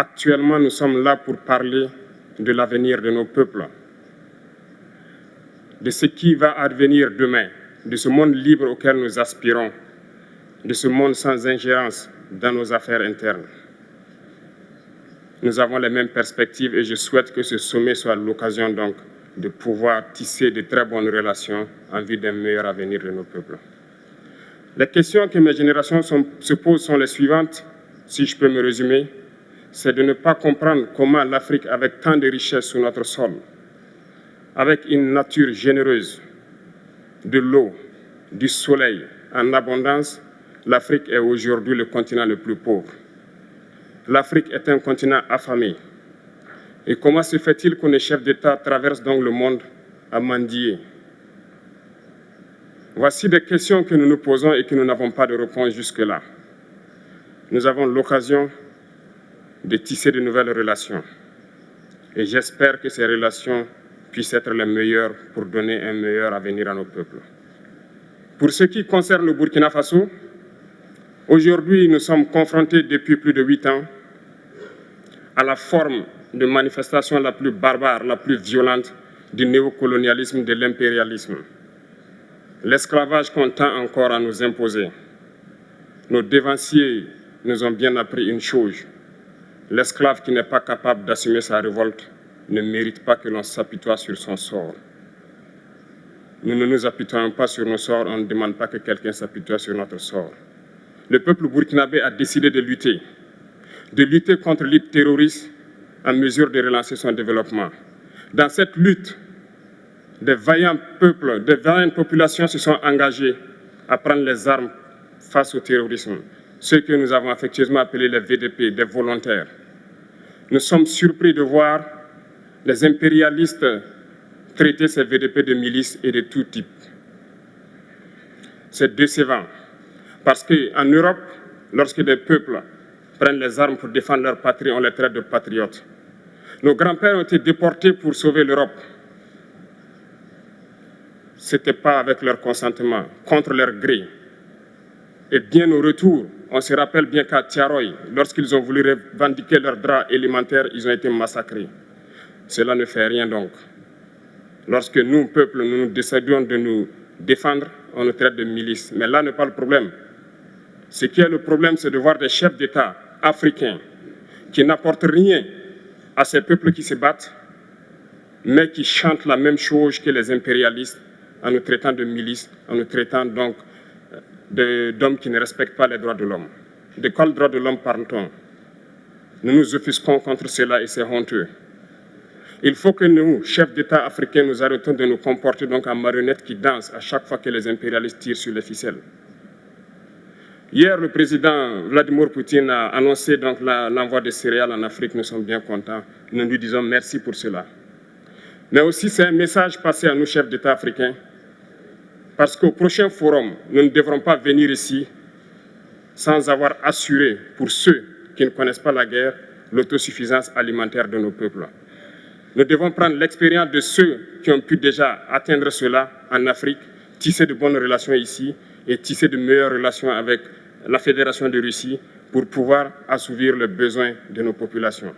Actuellement, nous sommes là pour parler de l'avenir de nos peuples, de ce qui va advenir demain, de ce monde libre auquel nous aspirons, de ce monde sans ingérence dans nos affaires internes. Nous avons les mêmes perspectives et je souhaite que ce sommet soit l'occasion donc de pouvoir tisser de très bonnes relations en vue d'un meilleur avenir de nos peuples. Les questions que mes générations se posent sont les suivantes, si je peux me résumer. C'est de ne pas comprendre comment l'Afrique, avec tant de richesses sous notre sol, avec une nature généreuse, de l'eau, du soleil en abondance, l'Afrique est aujourd'hui le continent le plus pauvre. L'Afrique est un continent affamé. Et comment se fait-il que les chefs d'État traversent donc le monde à mendier? Voici des questions que nous nous posons et que nous n'avons pas de réponse jusque-là. Nous avons l'occasion de tisser de nouvelles relations. Et j'espère que ces relations puissent être les meilleures pour donner un meilleur avenir à nos peuples. Pour ce qui concerne le Burkina Faso, aujourd'hui, nous sommes confrontés depuis plus de 8 ans à la forme de manifestation la plus barbare, la plus violente du néocolonialisme, de l'impérialisme. L'esclavage qu'on tend encore à nous imposer. Nos dévanciers nous ont bien appris une chose. L'esclave qui n'est pas capable d'assumer sa révolte ne mérite pas que l'on s'apitoie sur son sort. Nous ne nous apitoyons pas sur nos sorts, on ne demande pas que quelqu'un s'apitoie sur notre sort. Le peuple burkinabé a décidé de lutter contre l'île terroriste en mesure de relancer son développement. Dans cette lutte, des vaillants peuples, des vaillantes populations se sont engagées à prendre les armes face au terrorisme, ceux que nous avons affectueusement appelés les VDP, des volontaires. Nous sommes surpris de voir les impérialistes traiter ces VDP de milices et de tout type. C'est décevant, parce qu'en Europe, lorsque des peuples prennent les armes pour défendre leur patrie, on les traite de patriotes. Nos grands-pères ont été déportés pour sauver l'Europe. Ce n'était pas avec leur consentement, contre leur gré. Et bien au retour, on se rappelle bien qu'à Tiaroy, lorsqu'ils ont voulu revendiquer leurs droits élémentaires, ils ont été massacrés. Cela ne fait rien donc. Lorsque nous, peuple, nous décidons de nous défendre, on nous traite de milices. Mais là n'est pas le problème. Ce qui est le problème, c'est de voir des chefs d'État africains qui n'apportent rien à ces peuples qui se battent, mais qui chantent la même chose que les impérialistes en nous traitant de milices, en nous traitant donc d'hommes qui ne respectent pas les droits de l'homme. De quels droits de l'homme parle-t-on? Nous nous offusquons contre cela et c'est honteux. Il faut que nous, chefs d'État africains, nous arrêtons de nous comporter donc en marionnettes qui dansent à chaque fois que les impérialistes tirent sur les ficelles. Hier, le président Vladimir Poutine a annoncé donc l'envoi de céréales en Afrique. Nous sommes bien contents. Nous lui disons merci pour cela. Mais aussi, c'est un message passé à nous, chefs d'État africains, parce qu'au prochain forum, nous ne devrons pas venir ici sans avoir assuré, pour ceux qui ne connaissent pas la guerre, l'autosuffisance alimentaire de nos peuples. Nous devons prendre l'expérience de ceux qui ont pu déjà atteindre cela en Afrique, tisser de bonnes relations ici et tisser de meilleures relations avec la Fédération de Russie pour pouvoir assouvir les besoins de nos populations.